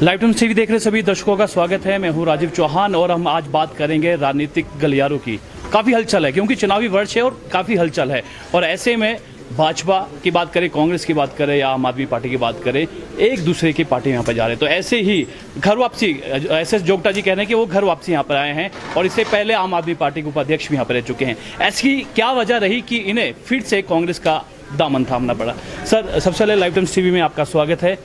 Live times TV देख रहे सभी दर्शकों का स्वागत है। मैं हूं राजीव चौहान और हम आज बात करेंगे राजनीतिक गलियारों की। काफ़ी हलचल है क्योंकि चुनावी वर्ष है और काफ़ी हलचल है। और ऐसे में भाजपा की बात करें, कांग्रेस की बात करें या आम आदमी पार्टी की बात करें, एक दूसरे की पार्टी यहाँ पर जा रहे हैं। तो ऐसे ही घर वापसी, एस जोगटा जी कह रहे हैं कि वो घर वापसी यहाँ पर आए हैं और इससे पहले आम आदमी पार्टी के उपाध्यक्ष भी यहाँ पर रह चुके हैं। ऐसी क्या वजह रही कि इन्हें फिर से कांग्रेस का दामन थामना पड़ा? सर, सबसे पहले लाइव टाइम्स टीवी में आपका स्वागत है।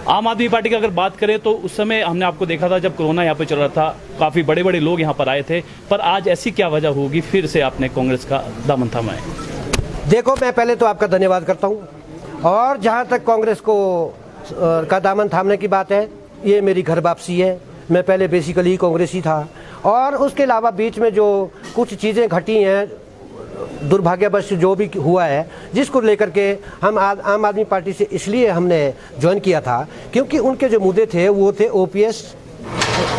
आम आदमी पार्टी की अगर बात करें तो उस समय हमने आपको देखा था जब कोरोना यहाँ पे चल रहा था, काफ़ी बड़े बड़े लोग यहाँ पर आए थे, पर आज ऐसी क्या वजह होगी फिर से आपने कांग्रेस का दामन थामा है? देखो, मैं पहले तो आपका धन्यवाद करता हूँ। और जहाँ तक कांग्रेस को का दामन थामने की बात है, ये मेरी घर वापसी है। मैं पहले बेसिकली कांग्रेस ही था और उसके अलावा बीच में जो कुछ चीज़ें घटी हैं, दुर्भाग्यवश जो भी हुआ है, जिसको लेकर के हम आम आदमी पार्टी से इसलिए हमने ज्वाइन किया था क्योंकि उनके जो मुद्दे थे वो थे ओपीएस,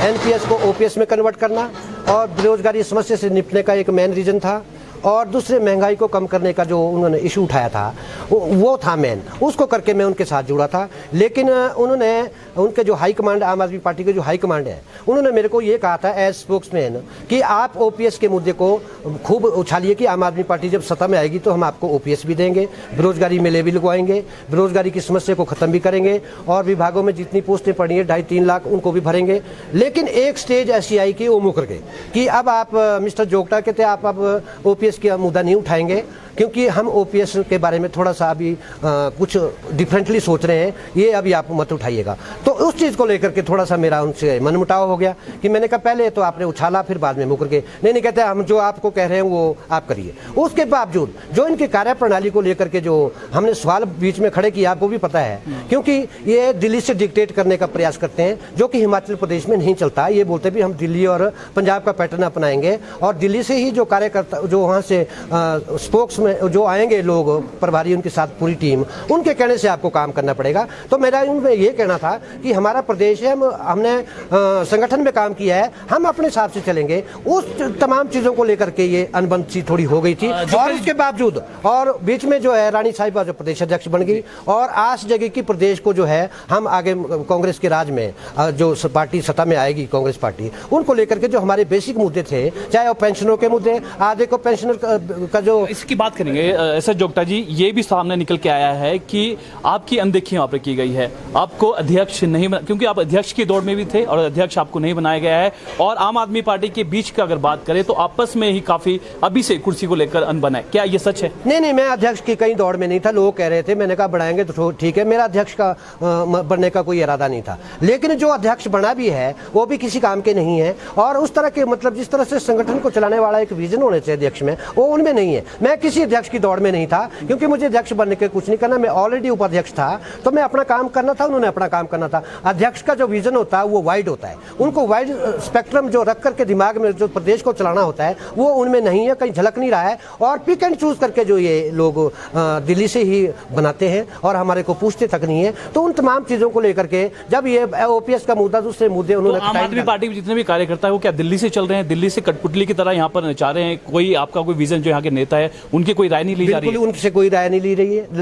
एनपीएस को ओपीएस में कन्वर्ट करना और बेरोजगारी समस्या से निपटने का एक मेन रीज़न था। और दूसरे महंगाई को कम करने का जो उन्होंने इशू उठाया था वो था मेन, उसको करके मैं उनके साथ जुड़ा था। लेकिन उनके जो हाई कमांड, आम आदमी पार्टी के जो हाई कमांड है, उन्होंने मेरे को ये कहा था एज स्पोक्समैन कि आप ओपीएस के मुद्दे को खूब उछालिए कि आम आदमी पार्टी जब सत्ता में आएगी तो हम आपको ओपीएस भी देंगे, बेरोजगारी मेले भी लगवाएंगे, बेरोजगारी की समस्या को ख़त्म भी करेंगे और विभागों में जितनी पोस्टें पड़ी हैं 2.5-3 लाख उनको भी भरेंगे। लेकिन एक स्टेज ऐसी आई कि वो मुकर गए कि अब आप मिस्टर जोगटा कहते आप अब ओपीएस का मुद्दा नहीं उठाएंगे क्योंकि हम ओपीएस के बारे में थोड़ा सा अभी कुछ डिफरेंटली सोच रहे हैं, ये अभी आप मत उठाइएगा। तो उस चीज़ को लेकर के थोड़ा सा मेरा उनसे मनमुटाव हो गया कि मैंने कहा पहले तो आपने उछाला, फिर बाद में मुकर के नहीं कहते हम जो आपको कह रहे हैं वो आप करिए। उसके बावजूद जो इनकी कार्यप्रणाली को लेकर के जो हमने सवाल बीच में खड़े किया, आपको भी पता है, क्योंकि ये दिल्ली से डिक्टेट करने का प्रयास करते हैं जो कि हिमाचल प्रदेश में नहीं चलता। ये बोलते भी हम दिल्ली और पंजाब का पैटर्न अपनाएंगे और दिल्ली से ही जो कार्यकर्ता, जो वहाँ से स्पोक्स में जो आएंगे लोग प्रभारी, उनके साथ पूरी टीम, उनके कहने से आपको काम करना पड़ेगा। तो मेरा उनमें ये कहना था कि हमारा प्रदेश है, हमने संगठन में काम किया है, हम अपने हिसाब से चलेंगे। उस तमाम चीज़ों को लेकर के ये अनबन सी थोड़ी हो गई थी। और इसके बावजूद और बीच में जो है रानी साहिबा जो प्रदेश अध्यक्ष बन गई और आस जगह की प्रदेश को जो है हम आगे कांग्रेस के राज में जो पार्टी सत्ता में आएगी, कांग्रेस पार्टी, उनको लेकर के जो हमारे बेसिक मुद्दे थे, चाहे वो पेंशनों के मुद्दे, आधे को पेंशनर का जो, इसकी बात करेंगे। एस जोगटा जी, ये भी सामने निकल के आया है कि आपकी अनदेखी यहाँ पर की गई है, आपको अध्यक्ष नहीं बना, क्योंकि आप अध्यक्ष की दौड़ में भी थे और अध्यक्ष आपको नहीं बनाया गया है। और आम आदमी पार्टी के बीच का अगर बात करें तो आपस में ही काफी अभी से कुर्सी को लेकर अनबन है, क्या ये सच है? नहीं, मैं अध्यक्ष की कहीं दौड़ में नहीं था। लोग कह रहे थे, मैंने कहा बढ़ाएंगे तो ठीक है, मेरा अध्यक्ष का बनने का कोई इरादा नहीं था। लेकिन जो अध्यक्ष बना भी है वो भी किसी काम के नहीं है और उस तरह के, मतलब जिस तरह से संगठन को चलाने वाला एक विजन होने चाहिए अध्यक्ष में, वो उनमें नहीं है। मैं किसी अध्यक्ष की दौड़ में नहीं था क्योंकि मुझे अध्यक्ष बनने के कुछ नहीं करना, मैं ऑलरेडी उपाध्यक्ष था, तो मैं अपना काम करना था, उन्होंने अपना काम करना था। अध्यक्ष का जो विजन होता है वो वाइड होता है, उनको वाइड स्पेक्ट्रम जो रख करके दिमाग में जो प्रदेश को चलाना होता है वो उनमें नहीं है, कहीं झलक नहीं रहा है। और पिक एंड चूज करके जो ये लोग दिल्ली से ही बनाते हैं और हमारे को पूछते तक नहीं है। तो उन तमाम चीजों को लेकर के जब ये ओपीएस का मुद्दा, दूसरे मुद्दे उन्होंने, आम आदमी पार्टी के जितने भी कार्यकर्ता है वो क्या दिल्ली से चल रहे हैं, दिल्ली से कठपुतली की तरह यहाँ पर नचा रहे हैं? कोई आपका कोई विजन जो यहाँ के नेता है उनकी कोई राय नहीं ली जा रही है? उनसे कोई राय नहीं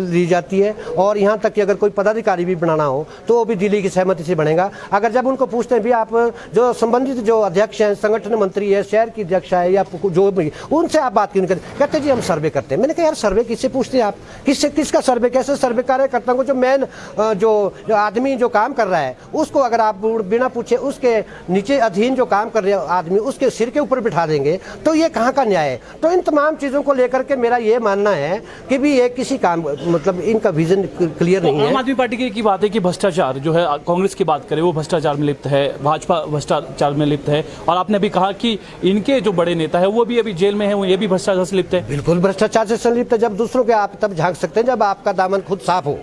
ली जाती है। और यहाँ तक कि अगर कोई पदाधिकारी भी बनाना हो तो वो भी दिल्ली की सहमति से बनेगा। अगर जब उनको पूछते हैं भी आप जो संबंधित जो अध्यक्ष हैं, संगठन मंत्री है, शहर की अध्यक्ष है या जो भी, उनसे आप बात क्यों नहीं करते? कहते जी हम सर्वे करते हैं। मैंने कहा यार सर्वे किससे पूछते हैं आप? किसका सर्वे? कैसे सर्वे? कार्यकर्ता को जो मेन जो आदमी जो काम कर रहा है उसको अगर आप बिना पूछे उसके नीचे अधीन जो काम कर रहे हैं आदमी, उसके सिर के ऊपर बिठा देंगे तो ये कहाँ का न्याय है? तो इन तमाम चीज़ों को लेकर के मेरा ये मानना है कि भी ये किसी काम, मतलब इनका विजन क्लियर नहीं है। आम आदमी पार्टी की बात है कि भ्रष्टाचार जो है, कांग्रेस की बात करें वो भ्रष्टाचार में लिप्त है, भाजपा भ्रष्टाचार में लिप्त है, और आपने भी कहा कि इनके जो बड़े नेता है वो भी अभी जेल में है, वो ये भी भ्रष्टाचार से लिप्त है। बिल्कुल भ्रष्टाचार से संलिप्त है। जब दूसरों के आप तब झांक सकते हैं जब आपका दामन खुद साफ हो।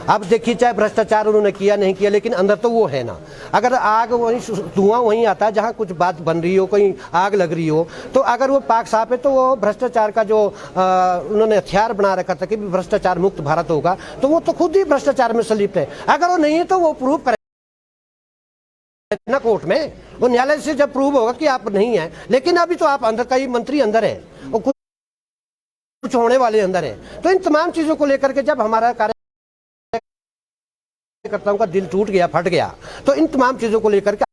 अब देखिए, चाहे भ्रष्टाचार उन्होंने किया नहीं किया, लेकिन अंदर तो वो है ना। अगर आग वहीं, धुआं वहीं आता है जहाँ कुछ बात बन रही हो, कहीं आग लग रही हो, तो अगर वो पाक साफ है तो वो भ्रष्टाचार का जो उन्होंने हथियार बना रखा था कि भ्रष्टाचार मुक्त भारत होगा, तो वो तो खुद ही भ्रष्टाचार में संलिप्त है। अगर वो नहीं है तो वो प्रूव करे ना कोर्ट में, वो न्यायालय से जब प्रूव होगा कि आप नहीं है। लेकिन अभी तो आप अंदर, कई मंत्री अंदर है और कुछ होने वाले अंदर है। तो इन तमाम चीजों को लेकर के जब हमारा कार्य कार्यकर्ताओं का दिल टूट गया, फट गया। तो इन तमाम चीजों को लेकर के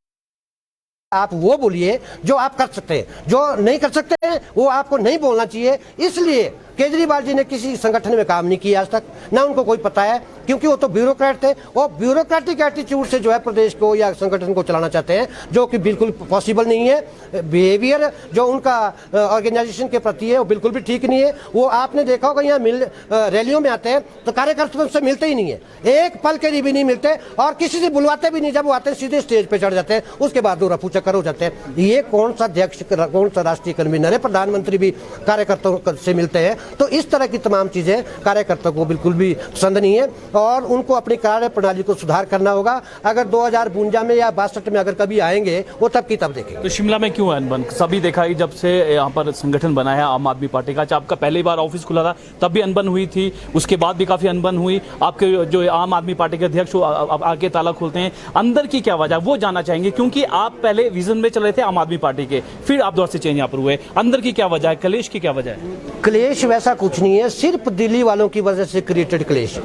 आप वो बोलिए जो आप कर सकते हैं, जो नहीं कर सकते हैं वो आपको नहीं बोलना चाहिए। इसलिए केजरीवाल जी ने किसी संगठन में काम नहीं किया आज तक, ना उनको कोई पता है, क्योंकि वो तो ब्यूरोक्रेट थे। वो ब्यूरोक्रेटिक एटीट्यूड से जो है प्रदेश को या संगठन को चलाना चाहते हैं, जो कि बिल्कुल पॉसिबल नहीं है। बिहेवियर जो उनका ऑर्गेनाइजेशन के प्रति है वो बिल्कुल भी ठीक नहीं है। वो आपने देखा होगा यहाँ रैलियों में आते हैं तो कार्यकर्ताओं से मिलते ही नहीं है, एक पल के लिए भी नहीं मिलते और किसी से बुलवाते भी नहीं। जब वो आते हैं सीधे स्टेज पे चढ़ जाते हैं, उसके बाद वो रफू चक्कर हो जाते हैं। ये कौन सा अध्यक्ष, कौन सा राष्ट्रीय कन्वीनर है? प्रधानमंत्री भी कार्यकर्ताओं से मिलते हैं। तो इस तरह की तमाम चीजें कार्यकर्ताओं को बिल्कुल भी पसंद नहीं है और उनको अपनी कार्य प्रणाली को सुधार करना होगा। अगर 2052 में या 62 में अगर कभी आएंगे वो तब की तब देखेंगे। तो शिमला में क्यों अनबन? सभी देखा कि जब से यहाँ पर संगठन बना है आम आदमी पार्टी का, आपका पहली बार ऑफिस खुला था तब भी अनबन हुई थी, उसके बाद भी काफी अनबन हुई। आपके जो आम आदमी पार्टी के अध्यक्ष आके ताला खोलते हैं, अंदर की क्या वजह वो जानना चाहेंगे, क्योंकि आप पहले विजन में चल रहे थे आम आदमी पार्टी के, फिर आप दौर से चेंज यहाँ पर हुए। अंदर की क्या वजह है, क्लेश की क्या वजह है? क्लेश वैसा कुछ नहीं है, सिर्फ दिल्ली वालों की वजह से क्रिएटेड क्लेश।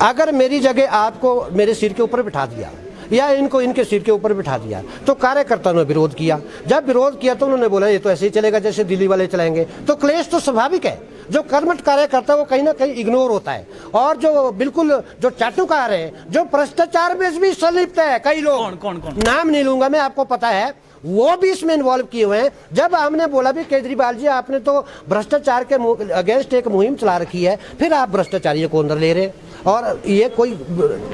अगर मेरी जगह आपको मेरे सिर के ऊपर बिठा दिया या इनको इनके सिर के ऊपर बिठा दिया तो कार्यकर्ताओं ने विरोध किया। जब विरोध किया तो उन्होंने बोला ये तो ऐसे ही चलेगा जैसे दिल्ली वाले चलाएंगे। तो क्लेश तो स्वाभाविक है। जो कर्मठ कार्यकर्ता वो कहीं ना कहीं इग्नोर होता है और जो बिल्कुल जो चाटुकार है, जो भ्रष्टाचार में भी संलिप्त है, कई लोग कौन नाम नहीं लूंगा मैं, आपको पता है, वो भी इसमें इन्वॉल्व किए हुए हैं। जब हमने बोला भी केजरीवाल जी आपने तो भ्रष्टाचार के अगेंस्ट एक मुहिम चला रखी है, फिर आप भ्रष्टाचारियों को अंदर ले रहे, और ये कोई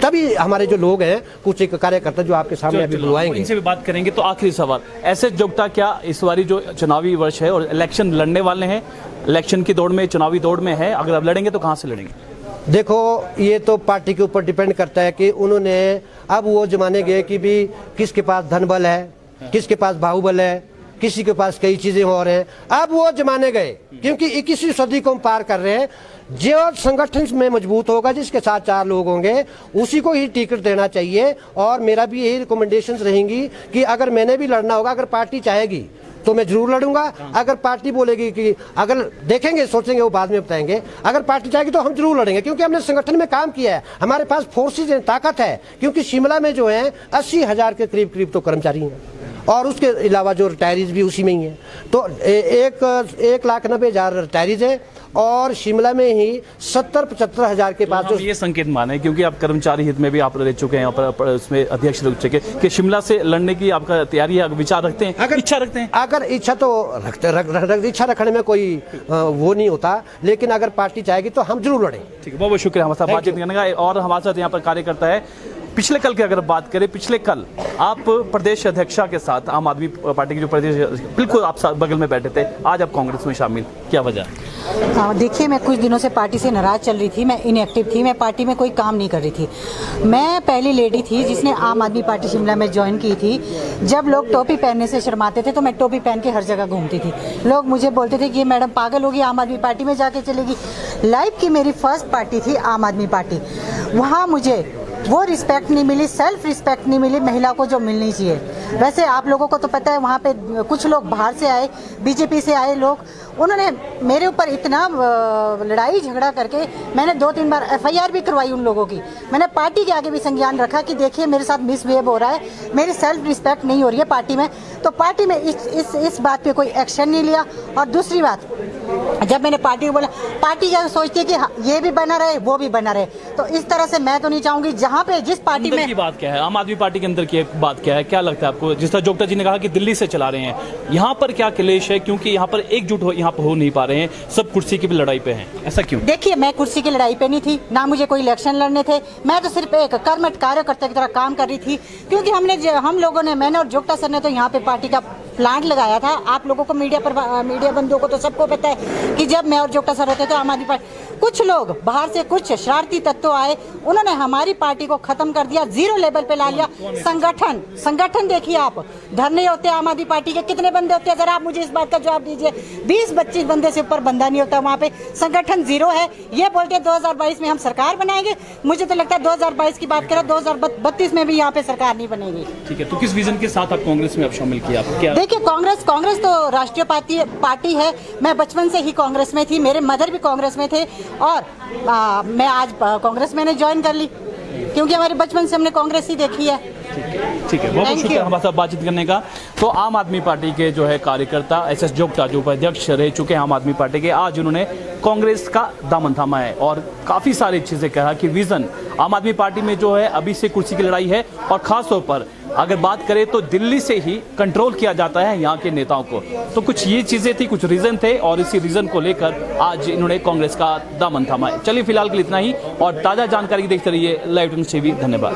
तभी हमारे जो लोग हैं कुछ एक कार्यकर्ता जो आपके सामने अभी बुलवाएंगे, इनसे भी बात करेंगे। तो आखिरी सवाल, ऐसे जोगता क्या इस बारी जो चुनावी वर्ष है और इलेक्शन लड़ने वाले हैं, इलेक्शन की दौड़ में, चुनावी दौड़ में है, अगर आप लड़ेंगे तो कहां से लड़ेंगे? देखो ये तो पार्टी के ऊपर डिपेंड करता है कि उन्होंने अब वो जमाने गए कि भी किसके पास धन बल है, किसके पास बाहुबल है, किसी के पास कई चीजें और हैं। अब वो जमाने गए क्योंकि 21वीं सदी को हम पार कर रहे हैं। जो संगठन में मजबूत होगा, जिसके साथ 4 लोग होंगे, उसी को ही टिकट देना चाहिए। और मेरा भी यही रिकमेंडेशंस रहेंगी कि अगर मैंने भी लड़ना होगा, अगर पार्टी चाहेगी तो मैं जरूर लड़ूंगा। अगर पार्टी बोलेगी कि अगर देखेंगे सोचेंगे वो बाद में बताएंगे, अगर पार्टी चाहेगी तो हम जरूर लड़ेंगे, क्योंकि हमने संगठन में काम किया है, हमारे पास फोर्सेज हैं, ताकत है। क्योंकि शिमला में जो है 80,000 के करीब तो कर्मचारी हैं और उसके अलावा जो रिटायरीज भी उसी में ही है। तो 1,90,000 रिटायरीज है और शिमला में ही 70-75 हजार के पास। तो ये संकेत माने, क्योंकि आप कर्मचारी हित में भी आप रह चुके हैं, यहाँ पर उसमें अध्यक्ष रह चुके कि शिमला से लड़ने की आपका तैयारी है, विचार रखते हैं, अगर इच्छा रखते हैं? अगर इच्छा तो इच्छा रखने में कोई वो नहीं होता, लेकिन अगर पार्टी चाहेगी तो हम जरूर लड़ेंगे। ठीक है, बहुत बहुत शुक्रिया हमारे साथ बातचीत करने का। और हमारे साथ यहाँ पर कार्यकर्ता है, पिछले कल की अगर बात करें, पिछले कल आप प्रदेश अध्यक्षा के साथ आम आदमी पार्टी के जो प्रदेश, बिल्कुल आप बगल में बैठे थे, आज आप कांग्रेस में शामिल, क्या वजह? देखिए, मैं कुछ दिनों से पार्टी से नाराज चल रही थी, मैं इनएक्टिव थी, मैं पार्टी में कोई काम नहीं कर रही थी। मैं पहली लेडी थी जिसने आम आदमी पार्टी शिमला में ज्वाइन की थी। जब लोग टोपी पहनने से शर्माते थे तो मैं टोपी पहन के हर जगह घूमती थी। लोग मुझे बोलते थे कि ये मैडम पागल होगी, आम आदमी पार्टी में जाके चलेगी। लाइफ की मेरी फर्स्ट पार्टी थी आम आदमी पार्टी। वहाँ मुझे वो रिस्पेक्ट नहीं मिली, सेल्फ रिस्पेक्ट नहीं मिली महिला को जो मिलनी चाहिए। वैसे आप लोगों को तो पता है, वहाँ पे कुछ लोग बाहर से आए, बीजेपी से आए लोग, उन्होंने मेरे ऊपर इतना लड़ाई झगड़ा करके मैंने 2-3 बार एफआईआर भी करवाई उन लोगों की। मैंने पार्टी के आगे भी संज्ञान रखा कि देखिए मेरे साथ मिसबिहेव हो रहा है, मेरी सेल्फ रिस्पेक्ट नहीं हो रही है पार्टी में। तो पार्टी में इस बात पे कोई एक्शन नहीं लिया। और दूसरी बात, जब मैंने पार्टी को बोला, पार्टी क्या सोचती है कि ये भी बना रहे वो भी बना रहे, तो इस तरह से मैं तो नहीं चाहूंगी। जहाँ पे जिस पार्टी में की बात क्या है, आम आदमी पार्टी के अंदर की बात क्या है, क्या लगता है आपको? जिस तरह जोगता जी ने कहा कि दिल्ली से चला रहे हैं, यहाँ पर क्या क्लेश है? क्योंकि यहाँ पर एकजुट यहाँ पर हो नहीं पा रहे हैं, सब कुर्सी की भी लड़ाई पे हैं, ऐसा क्यों? देखिए, मैं कुर्सी की लड़ाई पे नहीं थी, ना मुझे कोई इलेक्शन लड़ने थे। मैं तो सिर्फ एक कर्मठ कार्यकर्ता की तरह काम कर रही थी। क्योंकि हम लोगों ने, मैंने और जोगता सर ने तो यहाँ पे पार्टी का प्लांट लगाया था। आप लोगों को मीडिया बंधुओं को तो सबको पता है कि जब मैं और जोगता सर होते थे आम आदमी पार्टी, कुछ लोग बाहर से कुछ शरारती तत्व आए, उन्होंने हमारी पार्टी को खत्म कर दिया, जीरो लेवल पे ला लिया। संगठन देखिए आप, धरने होते हैं आम आदमी पार्टी के, कितने बंदे होते हैं? जरा आप मुझे इस बात का जवाब दीजिए। 20-25 बंदे से ऊपर बंदा नहीं होता वहाँ पे। संगठन जीरो है। ये बोलते हैं 2022 में हम सरकार बनाएंगे। मुझे तो लगता है 2022 की बात करें, 2032 में भी यहाँ पे सरकार नहीं बनेगी। ठीक है, तो किस विजन के साथ आप कांग्रेस में अब शामिल किया? क्या देखिए, कांग्रेस तो राष्ट्रीय पार्टी है। मैं बचपन से ही कांग्रेस में थी, मेरे मदर भी कांग्रेस में थे और मैं आज कांग्रेस मैंने ज्वाइन कर ली। क्योंकि हमारे बचपन से हमने कांग्रेस ही देखी है। ठीक है, बहुत Thank शुक्रिया you. हमारे साथ बातचीत करने का। तो आम आदमी पार्टी के जो है कार्यकर्ता SS जोगटा जो उपाध्यक्ष रह चुके हैं आम आदमी पार्टी के, आज उन्होंने कांग्रेस का दामन थामा है और काफ़ी सारी चीज़ें कहा कि विज़न आम आदमी पार्टी में जो है अभी से कुर्सी की लड़ाई है और ख़ास तौर पर अगर बात करें तो दिल्ली से ही कंट्रोल किया जाता है यहाँ के नेताओं को। तो कुछ ये चीज़ें थी, कुछ रीज़न थे और इसी रीज़न को लेकर आज इन्होंने कांग्रेस का दामन थामा है। चलिए फिलहाल के लिए इतना ही और ताज़ा जानकारी देखते रहिए लाइव टीवी। धन्यवाद।